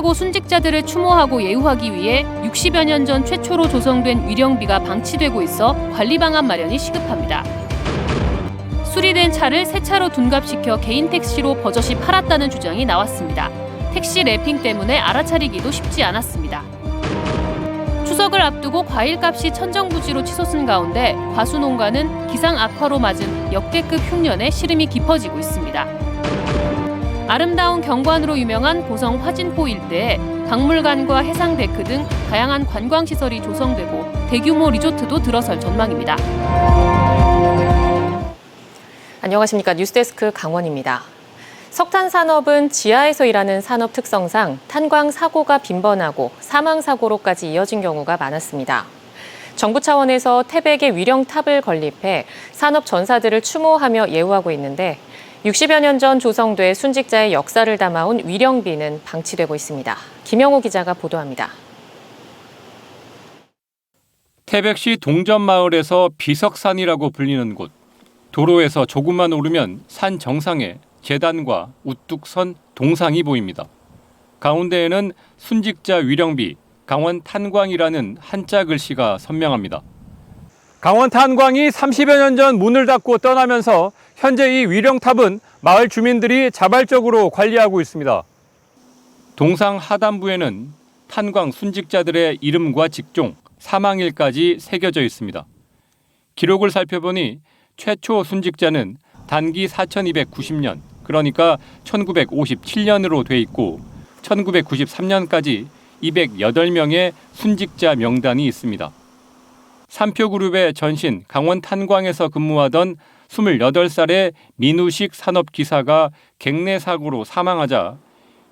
타고 순직자들을 추모하고 예우하기 위해 60여 년 전 최초로 조성된 위령비가 방치되고 있어 관리 방안 마련이 시급합니다. 수리된 차를 새 차로 둔갑시켜 개인 택시로 버젓이 팔았다는 주장이 나왔습니다. 택시 랩핑 때문에 알아차리기도 쉽지 않았습니다. 추석을 앞두고 과일값이 천정부지로 치솟은 가운데 과수농가는 기상 악화로 맞은 역대급 흉년에 시름이 깊어지고 있습니다. 아름다운 경관으로 유명한 고성 화진포 일대에 박물관과 해상데크 등 다양한 관광시설이 조성되고 대규모 리조트도 들어설 전망입니다. 안녕하십니까. 뉴스데스크 강원입니다. 석탄 산업은 지하에서 일하는 산업 특성상 탄광 사고가 빈번하고 사망 사고로까지 이어진 경우가 많았습니다. 정부 차원에서 태백에 위령탑을 건립해 산업 전사들을 추모하며 예우하고 있는데 60여 년 전 조성돼 순직자의 역사를 담아온 위령비는 방치되고 있습니다. 김영호 기자가 보도합니다. 태백시 동전마을에서 비석산이라고 불리는 곳. 도로에서 조금만 오르면 산 정상에 재단과 우뚝 선 동상이 보입니다. 가운데에는 순직자 위령비, 강원 탄광이라는 한자 글씨가 선명합니다. 강원 탄광이 30여 년 전 문을 닫고 떠나면서 현재 이 위령탑은 마을 주민들이 자발적으로 관리하고 있습니다. 동상 하단부에는 탄광 순직자들의 이름과 직종, 사망일까지 새겨져 있습니다. 기록을 살펴보니 최초 순직자는 단기 4290년, 그러니까 1957년으로 돼 있고 1993년까지 208명의 순직자 명단이 있습니다. 삼표그룹의 전신 강원 탄광에서 근무하던 28살의 민우식 산업기사가 갱내 사고로 사망하자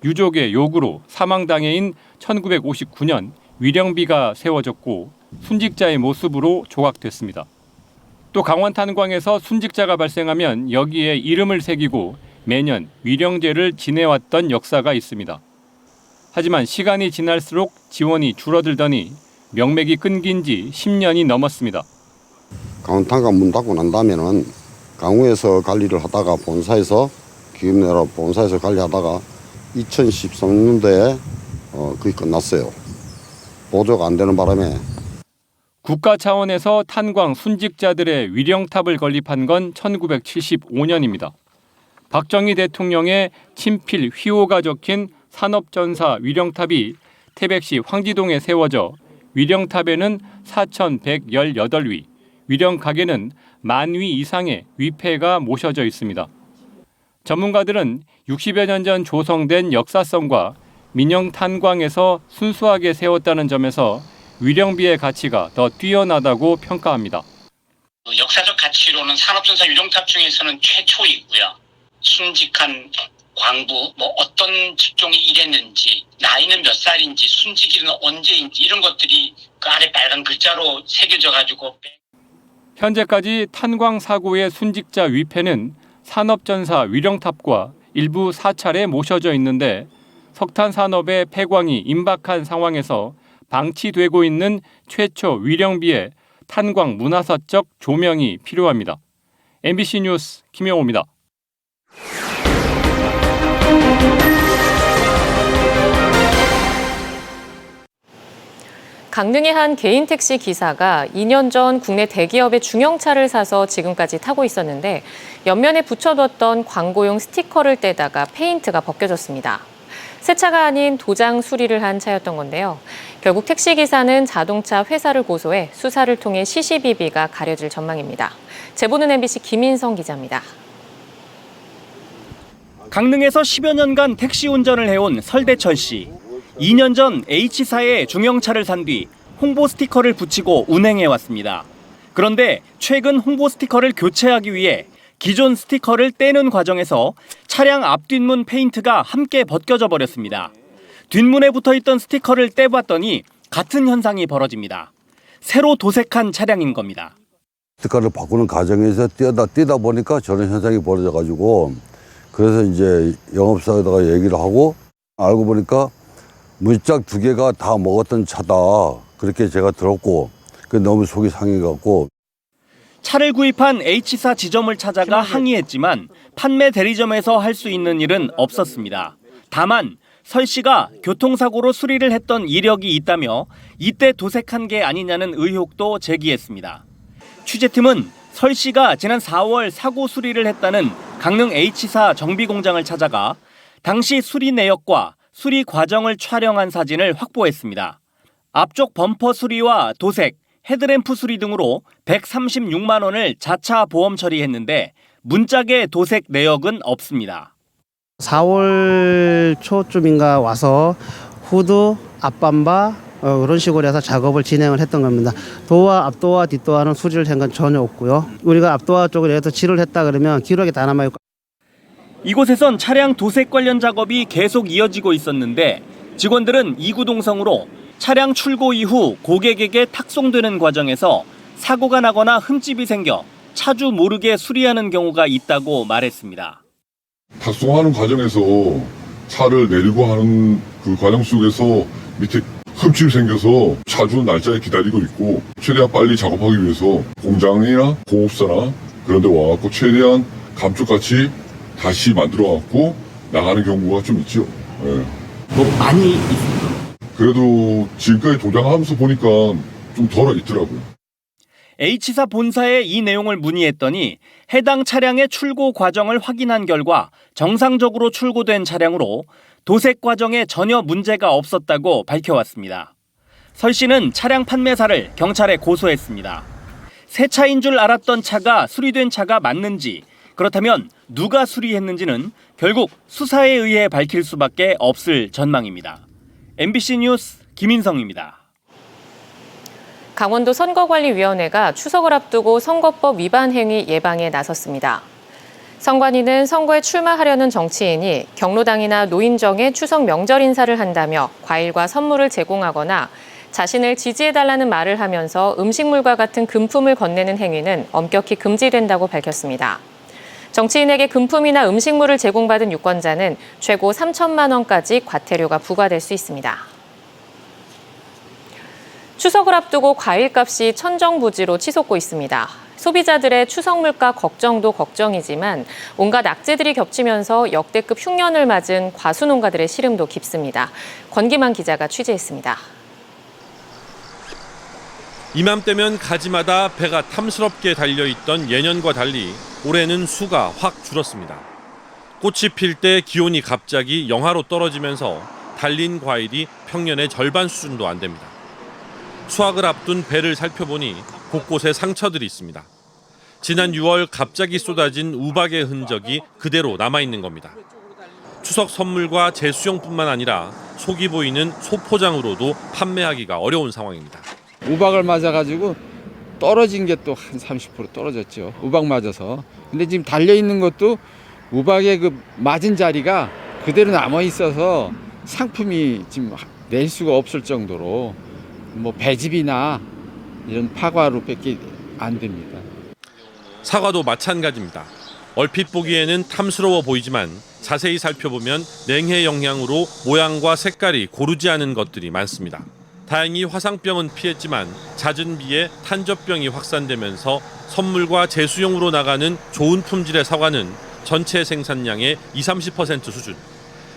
유족의 요구로 사망당해인 1959년 위령비가 세워졌고 순직자의 모습으로 조각됐습니다. 또 강원 탄광에서 순직자가 발생하면 여기에 이름을 새기고 매년 위령제를 지내왔던 역사가 있습니다. 하지만 시간이 지날수록 지원이 줄어들더니 명맥이 끊긴 지 10년이 넘었습니다. 강원 탄광 문 닫고 난 다음에는 강우에서 관리를 하다가 본사에서 기업내로 본사에서 관리하다가 2013년도에 거의 끝났어요. 보조가 안 되는 바람에 국가 차원에서 탄광 순직자들의 위령탑을 건립한 건 1975년입니다. 박정희 대통령의 친필 휘호가 적힌 산업전사 위령탑이 태백시 황지동에 세워져 위령탑에는 4,118위, 위령가게는 10,000위 이상의 위패가 모셔져 있습니다. 전문가들은 60여 년 전 조성된 역사성과 민영 탄광에서 순수하게 세웠다는 점에서 위령비의 가치가 더 뛰어나다고 평가합니다. 역사적 가치로는 산업전사 위령탑 중에서는 최초이고요. 순직한 광부, 어떤 직종이 일했는지, 나이는 몇 살인지, 순직일은 언제인지 이런 것들이 그 아래 빨간 글자로 새겨져 가지고 현재까지 탄광 사고의 순직자 위패는 산업전사 위령탑과 일부 사찰에 모셔져 있는데 석탄 산업의 폐광이 임박한 상황에서 방치되고 있는 최초 위령비의 탄광 문화사적 조명이 필요합니다. MBC 뉴스 김영호입니다. 강릉의 한 개인 택시 기사가 2년 전 국내 대기업의 중형차를 사서 지금까지 타고 있었는데 옆면에 붙여뒀던 광고용 스티커를 떼다가 페인트가 벗겨졌습니다. 새 차가 아닌 도장 수리를 한 차였던 건데요. 결국 택시 기사는 자동차 회사를 고소해 수사를 통해 시시비비가 가려질 전망입니다. 제보는 MBC 김인성 기자입니다. 강릉에서 10여 년간 택시 운전을 해온 설대천 씨. 2년 전 H사에 중형차를 산 뒤 홍보 스티커를 붙이고 운행해왔습니다. 그런데 최근 홍보 스티커를 교체하기 위해 기존 스티커를 떼는 과정에서 차량 앞뒷문 페인트가 함께 벗겨져 버렸습니다. 뒷문에 붙어있던 스티커를 떼봤더니 같은 현상이 벌어집니다. 새로 도색한 차량인 겁니다. 스티커를 바꾸는 과정에서 떼다 보니까 저런 현상이 벌어져가지고 그래서 이제 영업사에다가 얘기를 하고 알고 보니까 문짝 2개가 다 먹었던 차다. 그렇게 제가 들었고 너무 속이 상해갖고. 차를 구입한 H사 지점을 찾아가 항의했지만 판매 대리점에서 할 수 있는 일은 없었습니다. 다만 설 씨가 교통사고로 수리를 했던 이력이 있다며 이때 도색한 게 아니냐는 의혹도 제기했습니다. 취재팀은 설 씨가 지난 4월 사고 수리를 했다는 강릉 H사 정비공장을 찾아가 당시 수리 내역과 수리 과정을 촬영한 사진을 확보했습니다. 앞쪽 범퍼 수리와 도색, 헤드램프 수리 등으로 136만 원을 자차 보험 처리했는데 문짝의 도색 내역은 없습니다. 4월 초쯤인가 와서 후드, 앞밤바 그런 식으로 해서 작업을 진행을 했던 겁니다. 도어, 앞도어, 뒷도어는 수리를 한 건 전혀 없고요. 우리가 앞도어 쪽을 해서 칠을 했다 그러면 기록에 다 남아있고. 이곳에선 차량 도색 관련 작업이 계속 이어지고 있었는데 직원들은 이구동성으로 차량 출고 이후 고객에게 탁송되는 과정에서 사고가 나거나 흠집이 생겨 차주 모르게 수리하는 경우가 있다고 말했습니다. 탁송하는 과정에서 차를 내리고 하는 그 과정 속에서 밑에 흠집이 생겨서 차주는 날짜에 기다리고 있고 최대한 빨리 작업하기 위해서 공장이나 공업사나 그런 데 와갖고 최대한 감쪽같이 다시 만들어갖고 나가는 경우가 좀 있죠. 네. 뭐 많이 있습니다. 그래도 지금까지 도장하면서 보니까 좀 덜어 있더라고요. H사 본사에 이 내용을 문의했더니 해당 차량의 출고 과정을 확인한 결과 정상적으로 출고된 차량으로 도색 과정에 전혀 문제가 없었다고 밝혀왔습니다. 설 씨는 차량 판매사를 경찰에 고소했습니다. 새 차인 줄 알았던 차가 수리된 차가 맞는지, 그렇다면 누가 수리했는지는 결국 수사에 의해 밝힐 수밖에 없을 전망입니다. MBC 뉴스 김인성입니다. 강원도 선거관리위원회가 추석을 앞두고 선거법 위반 행위 예방에 나섰습니다. 선관위는 선거에 출마하려는 정치인이 경로당이나 노인정에 추석 명절 인사를 한다며 과일과 선물을 제공하거나 자신을 지지해달라는 말을 하면서 음식물과 같은 금품을 건네는 행위는 엄격히 금지된다고 밝혔습니다. 정치인에게 금품이나 음식물을 제공받은 유권자는 최고 3천만 원까지 과태료가 부과될 수 있습니다. 추석을 앞두고 과일값이 천정부지로 치솟고 있습니다. 소비자들의 추석 물가 걱정도 걱정이지만 온갖 악재들이 겹치면서 역대급 흉년을 맞은 과수농가들의 시름도 깊습니다. 권기만 기자가 취재했습니다. 이맘때면 가지마다 배가 탐스럽게 달려있던 예년과 달리 올해는 수가 확 줄었습니다. 꽃이 필 때 기온이 갑자기 영하로 떨어지면서 달린 과일이 평년의 절반 수준도 안 됩니다. 수확을 앞둔 배를 살펴보니 곳곳에 상처들이 있습니다. 지난 6월 갑자기 쏟아진 우박의 흔적이 그대로 남아있는 겁니다. 추석 선물과 제수용뿐만 아니라 속이 보이는 소포장으로도 판매하기가 어려운 상황입니다. 우박을 맞아가지고 떨어진 게 또 한 30% 떨어졌죠. 우박 맞아서. 근데 지금 달려있는 것도 우박의 그 맞은 자리가 그대로 남아있어서 상품이 지금 낼 수가 없을 정도로 뭐 배즙이나 이런 파과로밖에 안 됩니다. 사과도 마찬가지입니다. 얼핏 보기에는 탐스러워 보이지만 자세히 살펴보면 냉해 영향으로 모양과 색깔이 고르지 않은 것들이 많습니다. 다행히 화상병은 피했지만 잦은 비에 탄저병이 확산되면서 선물과 제수용으로 나가는 좋은 품질의 사과는 전체 생산량의 20-30% 수준,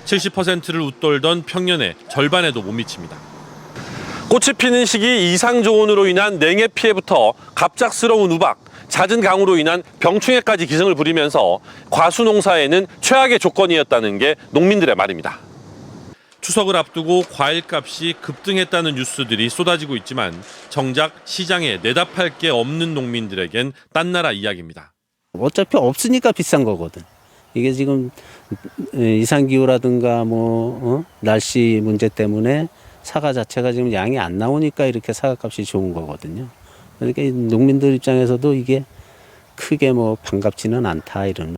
70%를 웃돌던 평년의 절반에도 못 미칩니다. 꽃이 피는 시기 이상조온으로 인한 냉해 피해부터 갑작스러운 우박, 잦은 강우로 인한 병충해까지 기승을 부리면서 과수농사에는 최악의 조건이었다는 게 농민들의 말입니다. 추석을 앞두고 과일값이 급등했다는 뉴스들이 쏟아지고 있지만 정작 시장에 내답할 게 없는 농민들에겐 딴 나라 이야기입니다. 어차피 없으니까 비싼 거거든. 이게 지금 이상기후라든가 날씨 문제 때문에 사과 자체가 지금 양이 안 나오니까 이렇게 사과값이 좋은 거거든요. 그러니까 농민들 입장에서도 이게 크게 반갑지는 않다 이런.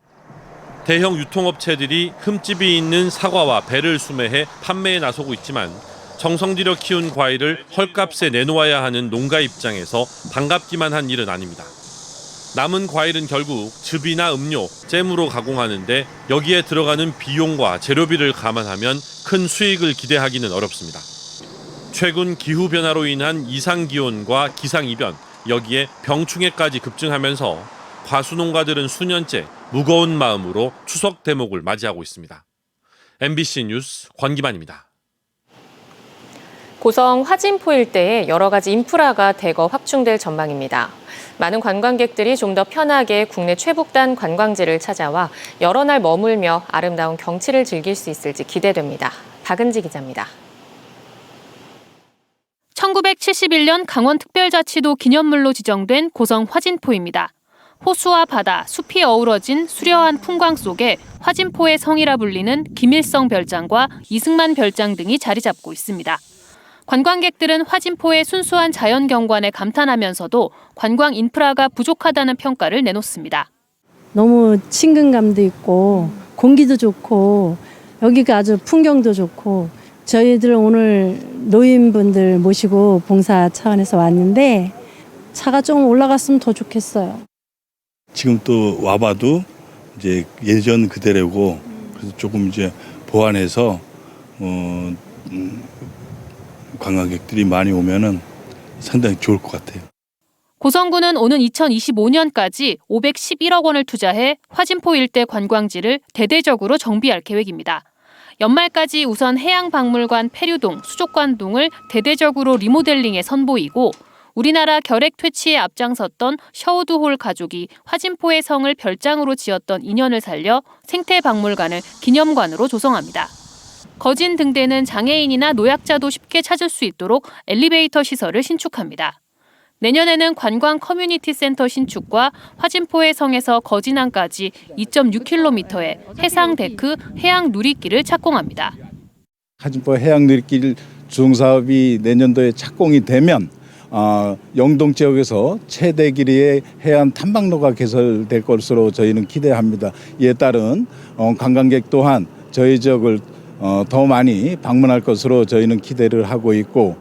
대형 유통업체들이 흠집이 있는 사과와 배를 수매해 판매에 나서고 있지만 정성 들여 키운 과일을 헐값에 내놓아야 하는 농가 입장에서 반갑기만 한 일은 아닙니다. 남은 과일은 결국 즙이나 음료, 잼으로 가공하는데 여기에 들어가는 비용과 재료비를 감안하면 큰 수익을 기대하기는 어렵습니다. 최근 기후변화로 인한 이상기온과 기상이변, 여기에 병충해까지 급증하면서 과수농가들은 수년째 무거운 마음으로 추석 대목을 맞이하고 있습니다. MBC 뉴스 권기만입니다. 고성 화진포 일대에 여러 가지 인프라가 대거 확충될 전망입니다. 많은 관광객들이 좀 더 편하게 국내 최북단 관광지를 찾아와 여러 날 머물며 아름다운 경치를 즐길 수 있을지 기대됩니다. 박은지 기자입니다. 1971년 강원특별자치도 기념물로 지정된 고성 화진포입니다. 호수와 바다, 숲이 어우러진 수려한 풍광 속에 화진포의 성이라 불리는 김일성 별장과 이승만 별장 등이 자리 잡고 있습니다. 관광객들은 화진포의 순수한 자연 경관에 감탄하면서도 관광 인프라가 부족하다는 평가를 내놓습니다. 너무 친근감도 있고 공기도 좋고 여기가 아주 풍경도 좋고 저희들 오늘 노인분들 모시고 봉사 차원에서 왔는데 차가 좀 올라갔으면 더 좋겠어요. 지금 또 와봐도 이제 예전 그대로고 그래서 조금 이제 보완해서 관광객들이 많이 오면은 상당히 좋을 것 같아요. 고성군은 오는 2025년까지 511억 원을 투자해 화진포 일대 관광지를 대대적으로 정비할 계획입니다. 연말까지 우선 해양박물관 폐류동, 수족관동을 대대적으로 리모델링에 선보이고 우리나라 결핵 퇴치에 앞장섰던 셔우드홀 가족이 화진포의 성을 별장으로 지었던 인연을 살려 생태박물관을 기념관으로 조성합니다. 거진 등대는 장애인이나 노약자도 쉽게 찾을 수 있도록 엘리베이터 시설을 신축합니다. 내년에는 관광 커뮤니티 센터 신축과 화진포의 성에서 거진항까지 2.6km의 해상 데크, 해양 누리길을 착공합니다. 화진포 해양 누리길 주공사업이 내년도에 착공이 되면 영동 지역에서 최대 길이의 해안 탐방로가 개설될 것으로 저희는 기대합니다. 이에 따른 관광객 또한 저희 지역을 더 많이 방문할 것으로 저희는 기대를 하고 있고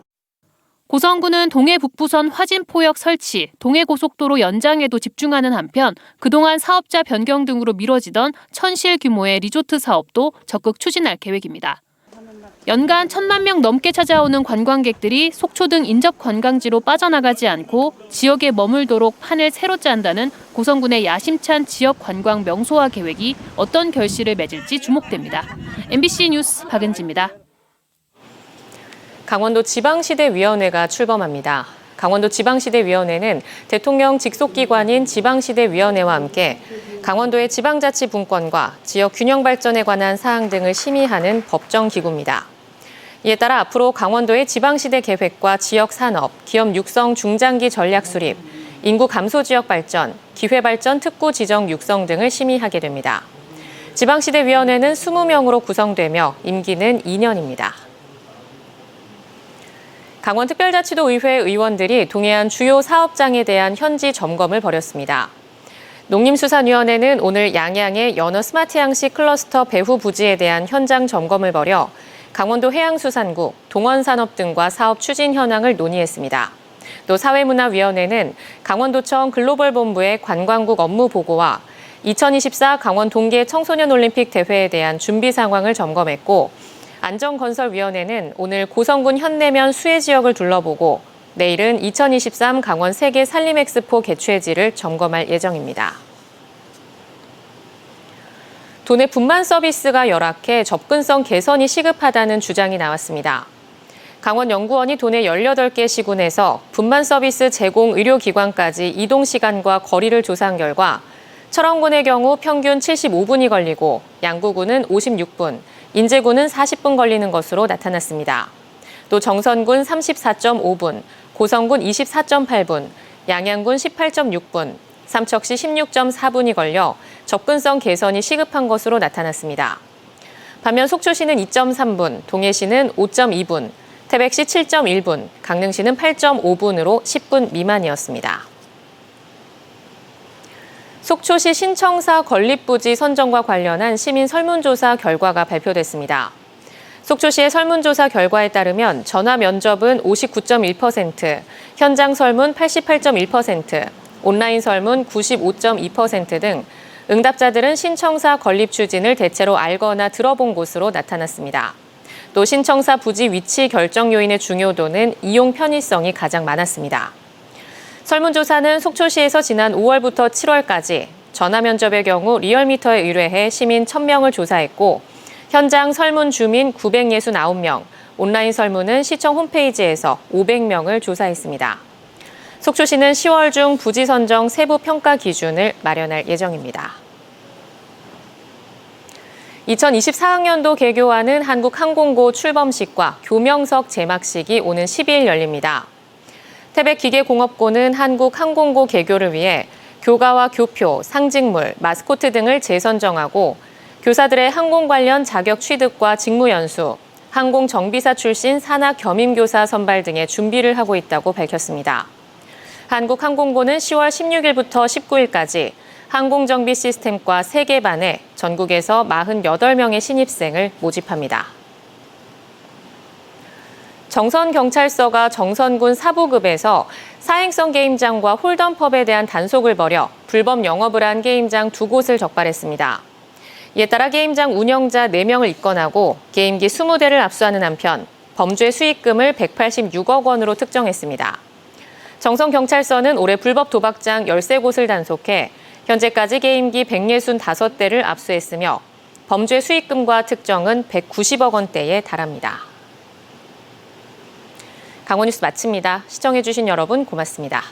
고성군은 동해 북부선 화진포역 설치, 동해고속도로 연장에도 집중하는 한편 그동안 사업자 변경 등으로 미뤄지던 천실 규모의 리조트 사업도 적극 추진할 계획입니다. 연간 1,000만 명 넘게 찾아오는 관광객들이 속초 등 인접 관광지로 빠져나가지 않고 지역에 머물도록 판을 새로 짠다는 고성군의 야심찬 지역 관광 명소화 계획이 어떤 결실을 맺을지 주목됩니다. MBC 뉴스 박은지입니다. 강원도 지방시대위원회가 출범합니다. 강원도 지방시대위원회는 대통령 직속기관인 지방시대위원회와 함께 강원도의 지방자치 분권과 지역 균형 발전에 관한 사항 등을 심의하는 법정기구입니다. 이에 따라 앞으로 강원도의 지방시대 계획과 지역산업, 기업 육성 중장기 전략 수립, 인구 감소 지역 발전, 기회발전 특구 지정 육성 등을 심의하게 됩니다. 지방시대위원회는 20명으로 구성되며 임기는 2년입니다. 강원특별자치도 의회 의원들이 동해안 주요 사업장에 대한 현지 점검을 벌였습니다. 농림수산위원회는 오늘 양양의 연어 스마트 양식 클러스터 배후 부지에 대한 현장 점검을 벌여 강원도 해양수산국, 동원산업 등과 사업 추진 현황을 논의했습니다. 또 사회문화위원회는 강원도청 글로벌본부의 관광국 업무 보고와 2024 강원 동계 청소년올림픽 대회에 대한 준비 상황을 점검했고 안전건설위원회는 오늘 고성군 현내면 수해 지역을 둘러보고 내일은 2023 강원 세계 산림엑스포 개최지를 점검할 예정입니다. 도내 분만 서비스가 열악해 접근성 개선이 시급하다는 주장이 나왔습니다. 강원연구원이 도내 18개 시군에서 분만 서비스 제공 의료기관까지 이동 시간과 거리를 조사한 결과 철원군의 경우 평균 75분이 걸리고 양구군은 56분, 인제군은 40분 걸리는 것으로 나타났습니다. 또 정선군 34.5분, 고성군 24.8분, 양양군 18.6분, 삼척시 16.4분이 걸려 접근성 개선이 시급한 것으로 나타났습니다. 반면 속초시는 2.3분, 동해시는 5.2분, 태백시 7.1분, 강릉시는 8.5분으로 10분 미만이었습니다. 속초시 신청사 건립부지 선정과 관련한 시민 설문조사 결과가 발표됐습니다. 속초시의 설문조사 결과에 따르면 전화 면접은 59.1%, 현장 설문 88.1%, 온라인 설문 95.2% 등 응답자들은 신청사 건립 추진을 대체로 알거나 들어본 곳으로 나타났습니다. 또 신청사 부지 위치 결정 요인의 중요도는 이용 편의성이 가장 많았습니다. 설문조사는 속초시에서 지난 5월부터 7월까지 전화 면접의 경우 리얼미터에 의뢰해 시민 1,000명을 조사했고 현장 설문 주민 969명, 온라인 설문은 시청 홈페이지에서 500명을 조사했습니다. 속초시는 10월 중 부지 선정 세부 평가 기준을 마련할 예정입니다. 2024학년도 개교하는 한국항공고 출범식과 교명석 제막식이 오는 12일 열립니다. 태백기계공업고는 한국항공고 개교를 위해 교과와 교표, 상징물, 마스코트 등을 재선정하고 교사들의 항공 관련 자격 취득과 직무 연수, 항공정비사 출신 산하 겸임교사 선발 등의 준비를 하고 있다고 밝혔습니다. 한국항공고는 10월 16일부터 19일까지 항공정비 시스템과 3개 반에 전국에서 48명의 신입생을 모집합니다. 정선경찰서가 정선군 사부급에서 사행성 게임장과 홀덤펍에 대한 단속을 벌여 불법 영업을 한 게임장 2곳을 적발했습니다. 이에 따라 게임장 운영자 4명을 입건하고 게임기 20대를 압수하는 한편 범죄 수익금을 186억 원으로 특정했습니다. 정선경찰서는 올해 불법 도박장 13곳을 단속해 현재까지 게임기 165대를 압수했으며 범죄 수익금과 특정은 190억 원대에 달합니다. 강원뉴스 마칩니다. 시청해주신 여러분 고맙습니다.